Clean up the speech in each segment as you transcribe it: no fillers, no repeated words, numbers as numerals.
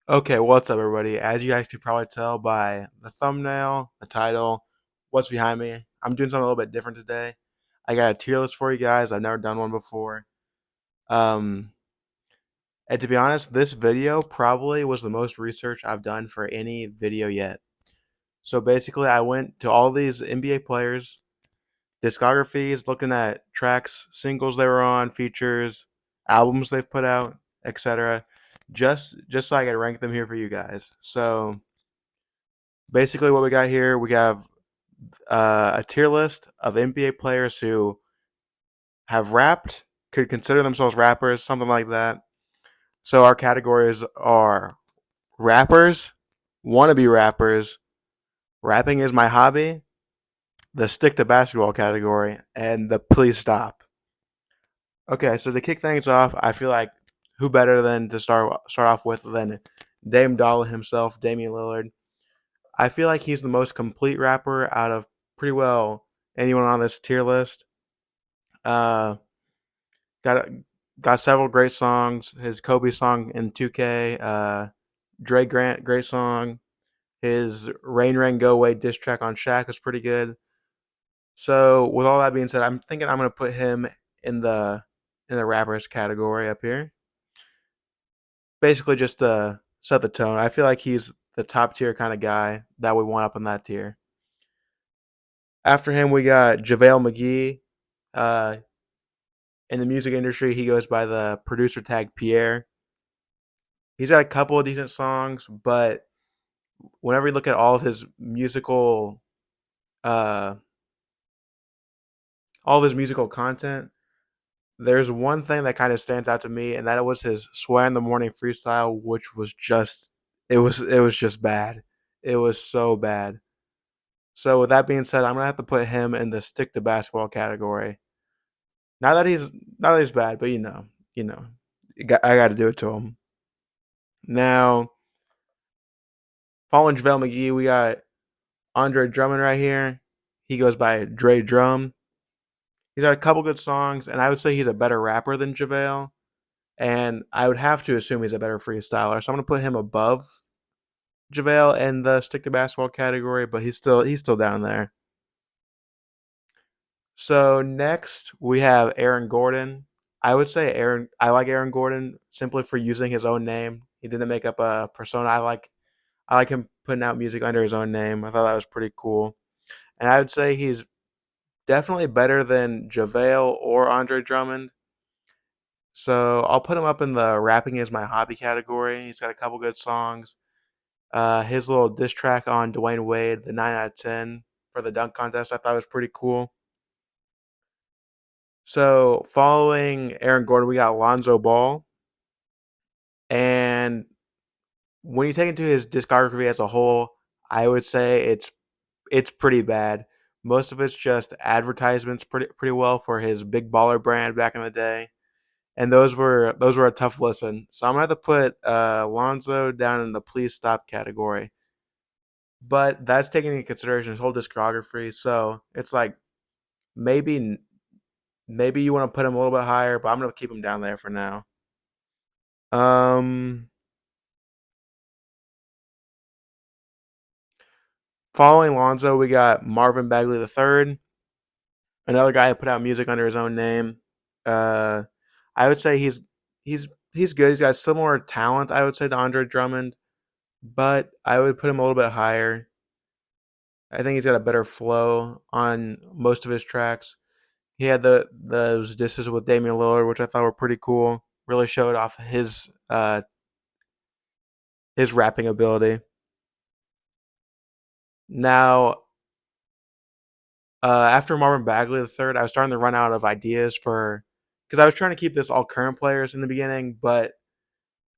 Okay, what's up, everybody? As you guys could probably tell by the thumbnail, the title, what's behind me, I'm doing something a little bit different today. I got a tier list for you guys. I've never done one before. Um, and to be honest, this video probably was the most research I've done for any video yet. So basically, I went to all these NBA players' discographies, looking at tracks, singles they were on, features, albums they've put out, etc. Just so I could rank them here for you guys. So basically what we got here, we have a tier list of NBA players who have rapped, could consider themselves rappers, something like that. So our categories are rappers, wannabe rappers, rapping is my hobby, the stick to basketball category, and the please stop. Okay, so to kick things off, I feel like who better than to start off with than Dame Dollar himself, Damian Lillard. I feel like he's the most complete rapper out of pretty well anyone on this tier list. Uh, got got several great songs. His Kobe song in 2K, Dre Grant, great song. His Rain Rain Go Away diss track on Shaq was pretty good. So with all that being said, I'm thinking I'm gonna put him in the rappers category up here. Basically, just to set the tone. I feel like he's the top tier kind of guy that we want up in that tier. After him, we got JaVale McGee. Uh, in the music industry, he goes by the producer tag Pierre. He's got a couple of decent songs, but whenever you look at uh, all of his musical content, there's one thing that kind of stands out to me, and that was his "Swear in the Morning" freestyle, which was just it was just bad. It was so bad. So with that being said, I'm gonna have to put him in the stick to basketball category. Not that he's not that he's bad, but you know, I got to do it to him. Now, following JaVale McGee, we got Andre Drummond right here. He goes by Dre Drum. He's got a couple good songs, and I would say he's a better rapper than JaVale. And I would have to assume he's a better freestyler. So I'm gonna put him above JaVale in the stick to basketball category, but he's still down there. So next we have Aaron Gordon. I would say I like Aaron Gordon simply for using his own name. He didn't make up a persona. I like him putting out music under his own name. I thought that was pretty cool. And I would say he's definitely better than JaVale or Andre Drummond. So I'll put him up in the rapping is my hobby category. He's got a couple good songs. His little diss track on Dwayne Wade, the 9 out of 10 for the dunk contest, I thought was pretty cool. So following Aaron Gordon, we got Lonzo Ball. And when you take into his discography as a whole, I would say it's pretty bad. Most of it's just advertisements pretty well for his big baller brand back in the day. And those were a tough listen. So I'm gonna have to put Lonzo down in the please stop category. But that's taking into consideration his whole discography. So it's like maybe maybe you want to put him a little bit higher, but I'm gonna keep him down there for now. Um, Following Lonzo, we got Marvin Bagley III, another guy who put out music under his own name. Uh, I would say he's good. He's got similar talent, I would say, to Andre Drummond, but I would put him a little bit higher. I think he's got a better flow on most of his tracks. He had those disses with Damian Lillard, which I thought were pretty cool. Really showed off his rapping ability. Now, after Marvin Bagley the third, I was starting to run out of ideas for because I was trying to keep this all current players in the beginning, but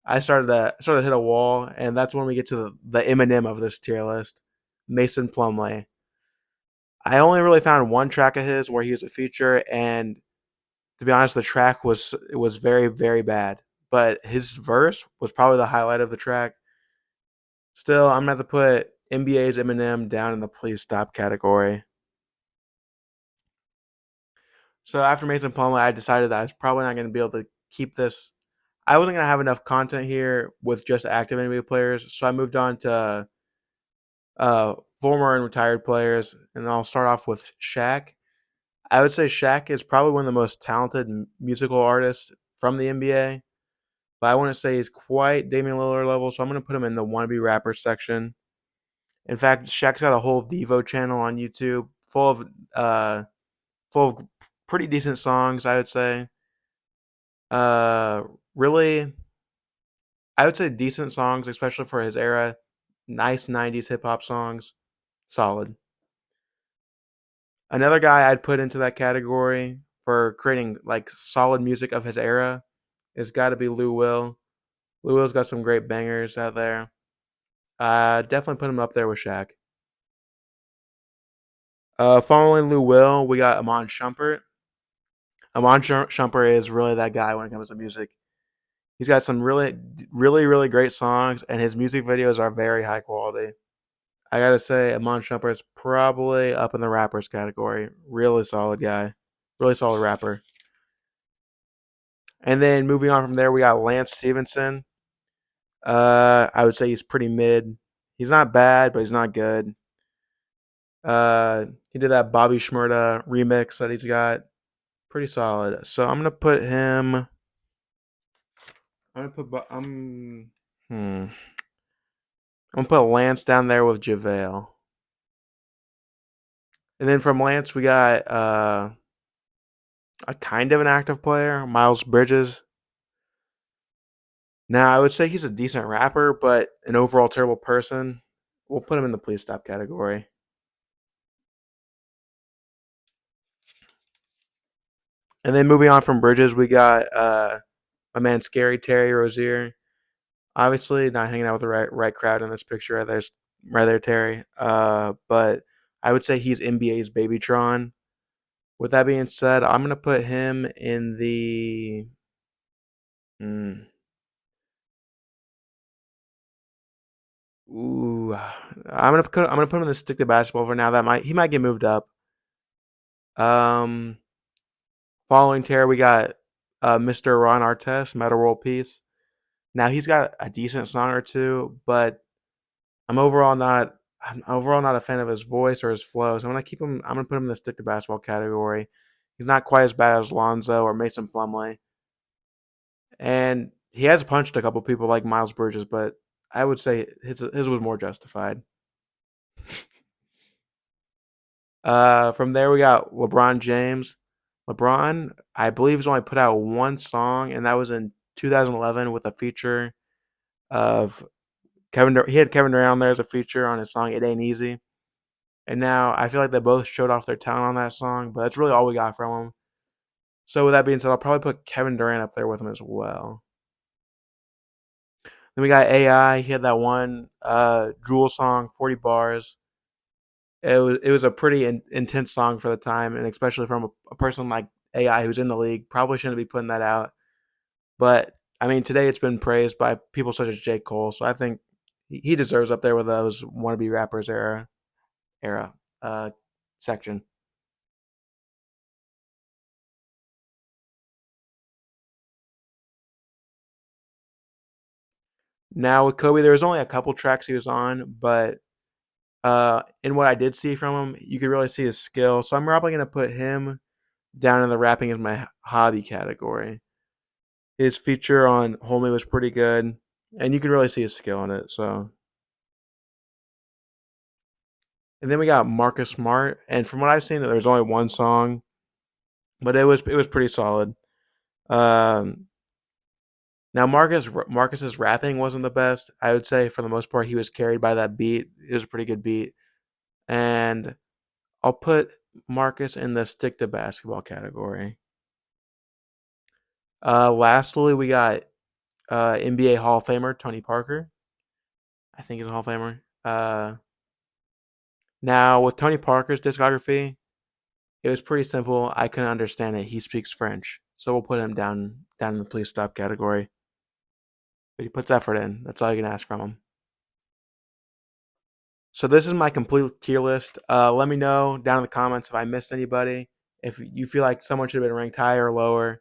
I started to hit a wall, and that's when we get to the Eminem of this tier list, Mason Plumlee. I only really found one track of his where he was a feature, and to be honest, the track was very very bad. But his verse was probably the highlight of the track. Still, I'm gonna have to put NBA's Eminem down in the please stop category. So after Mason Plumlee, I decided that I was probably not gonna be able to keep this. I wasn't gonna have enough content here with just active NBA players, so I moved on to former and retired players, and I'll start off with Shaq. I would say Shaq is probably one of the most talented musical artists from the NBA, but I wouldn't say he's quite Damian Lillard level, so I'm gonna put him in the wannabe rapper section. In fact, Shaq's got a whole Devo channel on YouTube uh full of pretty decent songs, I would say. Uh really I would say decent songs, especially for his era. Nice 90s hip hop songs. Solid. Another guy I'd put into that category for creating like solid music of his era has got to be Lou Will. Lou Will's got some great bangers out there. Definitely put him up there with Shaq. Following Lou Will, we got Amon Shumpert. Shumpert is really that guy when it comes to music. He's got some really great songs, and his music videos are very high quality. I gotta say, Amon Shumpert is probably up in the rappers category. Really solid guy, really solid rapper. And then moving on from there, we got Lance Stevenson. I would say he's pretty mid. He's not bad, but he's not good. He did that Bobby Shmurda remix that he's got. Pretty solid. So I'm gonna put him. I'm gonna put. I'm gonna put Lance down there with JaVale. And then from Lance, we got a kind of an active player, Miles Bridges. Now, I would say he's a decent rapper, but an overall terrible person. We'll put him in the please stop category. And then moving on from Bridges, we got my man Scary Terry Rozier. Obviously, not hanging out with the right crowd in this picture. Right there, Terry. But I would say he's NBA's Babytron. With that being said, I'm gonna put him in the. Mm, ooh, I'm gonna put him in the stick to basketball for now. He might get moved up. Um, Following Terry, we got Mr. Ron Artest, Meta World Peace. Now he's got a decent song or two, but I'm overall not a fan of his voice or his flow. So I'm gonna put him in the stick to basketball category. He's not quite as bad as Lonzo or Mason Plumlee. And he has punched a couple people like Miles Bridges, but I would say his was more justified. From there we got LeBron James. LeBron, I believe, has only put out one song, and that was in 2011 with a feature of He had Kevin Durant on there as a feature on his song "It Ain't Easy." And now I feel like they both showed off their talent on that song, but that's really all we got from them. So with that being said, I'll probably put Kevin Durant up there with him as well. Then we got AI. He had that one Jewel song, 40 bars. It was a pretty intense song for the time, and especially from a person like AI who's in the league, probably shouldn't be putting that out. But I mean, today it's been praised by people such as J. Cole, so I think he deserves up there with those wannabe rappers era uh, section. Now with Kobe, there was only a couple tracks he was on, but in what I did see from him, you could really see his skill. So I'm probably gonna put him down in the rapping as my hobby category. His feature on Homie was pretty good, and you could really see his skill in it. So, and then we got Marcus Smart, and from what I've seen, there's only one song, but it was pretty solid. Um, Now Marcus's rapping wasn't the best. I would say for the most part he was carried by that beat. It was a pretty good beat, and I'll put Marcus in the stick to basketball category. Lastly, we got NBA Hall of Famer Tony Parker. I think he's a Hall of Famer. Now with Tony Parker's discography, it was pretty simple. I couldn't understand it. He speaks French, so we'll put him down in the please stop category. But he puts effort in. That's all you can ask from him. So this is my complete tier list. Let me know down in the comments if I missed anybody. If you feel like someone should have been ranked higher or lower,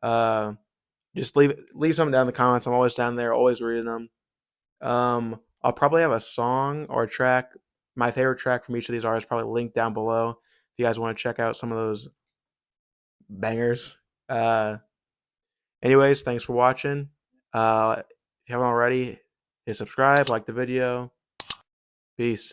uh, Just leave something down in the comments. I'm always down there, always reading them. I'll probably have a song or a track, my favorite track from each of these artists, probably linked down below. If you guys want to check out some of those bangers. Uh, Anyways, thanks for watching. If you haven't already, hit subscribe, like the video. Peace.